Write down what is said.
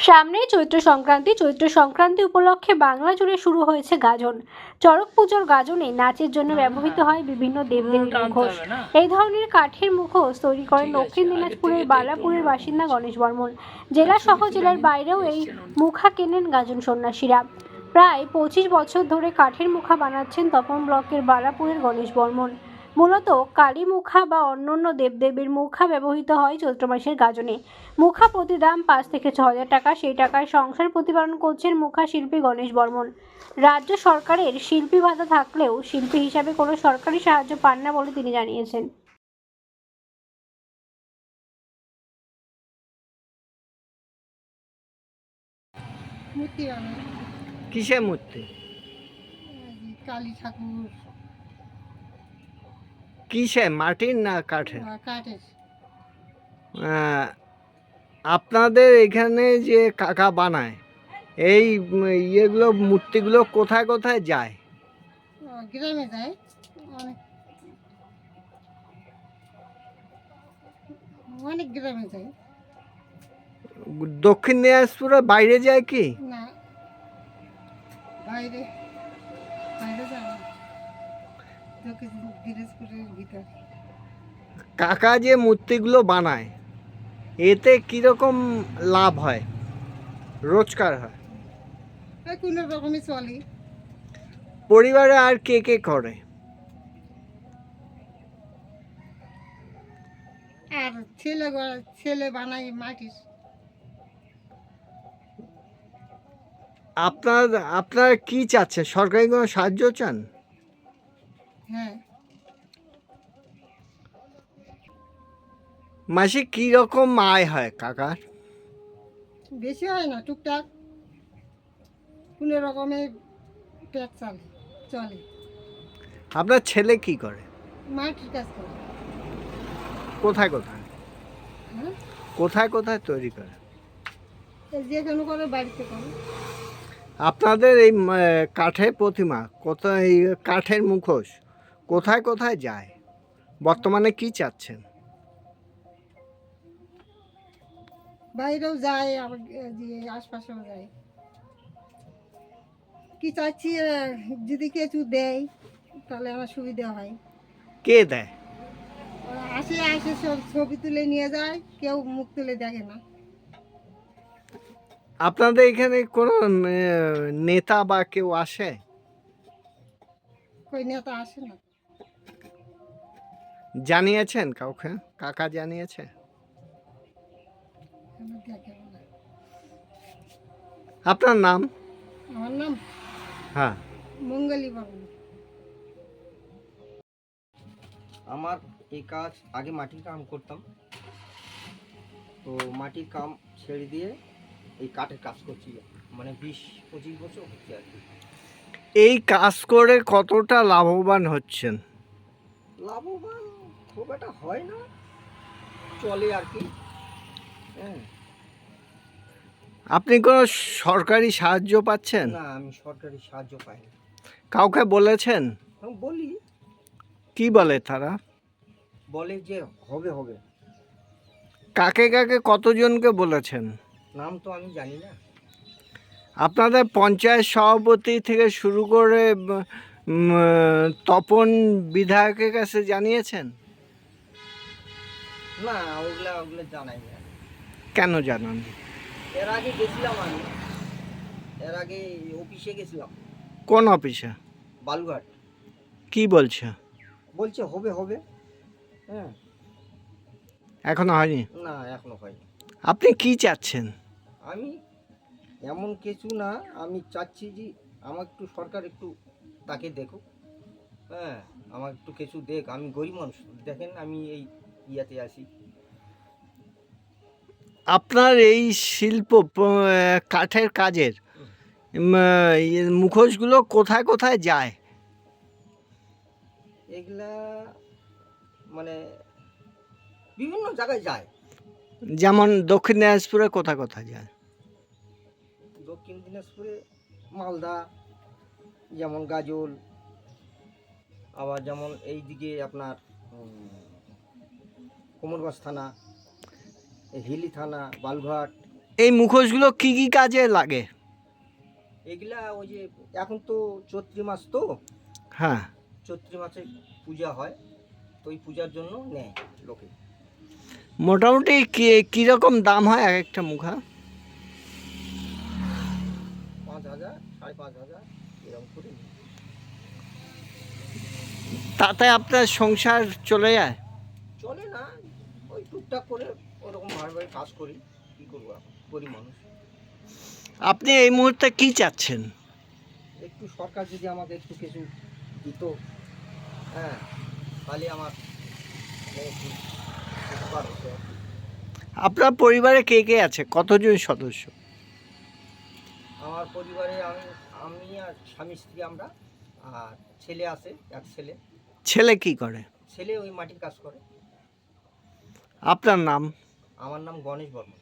সামনেই চৈত্র সংক্রান্তি উপলক্ষে বাংলা জুড়ে শুরু হয়েছে গাজন। চড়ক পুজোর গাজনে নাচের জন্য ব্যবহৃত হয় বিভিন্ন দেবদেবীর মুখোশ। এই ধরনের কাঠের মুখোশ তৈরি করেন দক্ষিণ দিনাজপুরের বালাপুরের বাসিন্দা গণেশ বর্মন। জেলা সহ জেলার বাইরেও এই মুখা কেনেন গাজন সন্ন্যাসীরা। প্রায় 25 বছর ধরে কাঠের মুখা বানাচ্ছেন তপন ব্লকের বালাপুরের গণেশ বর্মন। মূলত কালী মুখা বা অন্যান্য দেবদেবীর মুখা ব্যবহৃত হয় চৈত্র মাসের গাজনে। মুখা প্রতি দাম 5 থেকে 6,000 টাকা। সেই টাকায় সংসার প্রতিপালন করছেন মুখা শিল্পী গণেশ বর্মন। রাজ্য সরকারের শিল্পী ভাতা থাকলেও শিল্পী হিসাবে কোনো সরকারি সাহায্য পান না বলে তিনি জানিয়েছেন। মূর্তি বানাই। কিসের মূর্তি? কালী ঠাকুর। কিসের, মাটির না কাঠের? কাঠের। আহ, আপনাদের এখানে যে কাকা বানায় এই ইয়েগুলো মূর্তিগুলো কোথায় কোথায় যায়? গ্রামে যায় অনেক, অনেক গ্রামে যায়। দক্ষিণ দিনাজপুরের বাইরে যায় কি? না, বাইরে বাইরে যায় না, দক্ষিণ দিনাজপুরের ভিতর। কাকা যে মূর্তিগুলো বানায় এতে কিরকম লাভ হয়, রোজগার হয়? কোনো রকমই চলে। পরিবারে আর কে কে করে? আর ছেলে বানায় মাটির। আপনারা কি চাচ্ছেন, সরকারি কোনো সাহায্য চান? হ্যাঁ, মাসে কি রকম আয় হয় কাকার? বেশি হয় না, টুকটাক কোনো রকমে পেট চলে। আপনার ছেলে কি করে? মাটির কাজ করে। কোথায় কোথায় হ্যাঁ, কোথায় কোথায় তৈরি করে? যেখানে করে বাড়িতে করে। আপনাদের এই কাঠের প্রতিমা, কোথায় এই কাঠের মুখোশ কোথায় কোথায় যায়? বর্তমানে কি চাচ্ছেন? বাইরেও যায়, আবার যে আশপাশেও যায়। কি চাচ্ছি, যদি কিছু দেয় তাহলে আমার সুবিধা হয়। কে দেয়? ওরা আসে সব ছবি তুলে নিয়ে যায়, কেউ মুখ তুলে দেখে না। আপনাদের এখানে কোনো নেতা বা কেউ আসে? কই নেতা আসে না। জানিয়েছেন কাউকে? কাকা জানিয়েছে? আমার দেখে না। আপনার নাম? আমার নাম হ্যাঁ। মঙ্গলী বর্মন। আমার এই কাজ, আগে মাটির কাম করতাম, তো মাটির কাম ছেড়ে দিয়ে এই কাঠের কাজ করছি, মানে 20-25 বছর হচ্ছে আর কি। এই কাজ করে কতটা লাভবান হচ্ছেন? লাভবান খুব একটা হয় না, চলে আর কি। হ্যাঁ, আপনি কোনো সরকারি সাহায্য পাচ্ছেন? না আমি সরকারি সাহায্য পাই না। কাউকে বলেছেন? আমি বলি, কি বলে তারা? বলে যে হবে হবে। কাকে কাকে কতজনকে বলেছেন? নাম তো আমি জানি না। আপনাদের পঞ্চায়েত সভাপতি থেকে শুরু করে তপন বিধায়কের কাছে জানিয়েছেন? না, ওগুলা জানাই না। কেন জানান? এর আগে গেছিলাম আমি, এর আগে অফিসে গেছিলাম, কোন অফিসে? বালুঘাট। কি বলছে? বলছে হবে হবে। হ্যাঁ, এখনো হয়নি? না এখনো হয়নি। আপনি কি চাচ্ছেন? আমি এমন কিছু না, আমি চাচ্ছি যে আমার একটু সরকার একটু তাকে দেখুক। হ্যাঁ, আমার একটু কিছু দেখ, আমি গরিব মানুষ, দেখেন আমি এই ইয়াতে আছি। আপনার এই শিল্প কাঠের কাজের মুখোশগুলো কোথায় কোথায় যায়? এগুলা মানে বিভিন্ন জায়গায় যায়। যেমন দক্ষিণ দিনাজপুরে কোথায় কোথায় যায়? দক্ষিণ দিনাজপুরে মালদা, যেমন গাজল, আবার যেমন এই দিকে আপনার কোমরগঞ্জ থানা, এই হিলি থানা, বালুঘাট, এই মুখোশগুলো কি কি কাজে লাগে? এগুলা ওই যে এখন তো চৈত্রি মাস তো, হ্যাঁ। চৈত্রি মাসে পূজা হয়, তো ওই পূজার জন্য নেয় লোকে। মোটামুটি কীরকম দাম হয় এক একটা মুখা? 5,000, 5,500 এরকম করে নেয়। তাতে আপনার সংসার চলে যায়? চলে না, ওই টুকটাক করে ওরকম ভাবে কাজ করি, কী করবো, এখন গরিব মানুষ। আপনি এই মুহূর্তে কি চাচ্ছেন? একটু সরকার যদি আমাকে একটু কিছু দিত, হ্যাঁ, তাহলে আমার একটু উপকার হতো। আপনার পরিবারে কে কে আছে, কতজন সদস্য? আমার পরিবারে আমি আর স্বামী স্ত্রী আমরা, আর ছেলে আছে, এক ছেলে। ছেলে কি করে? ছেলে ওই মাটির কাজ করে। আপনার নাম? আমার নাম গণেশ বর্মন।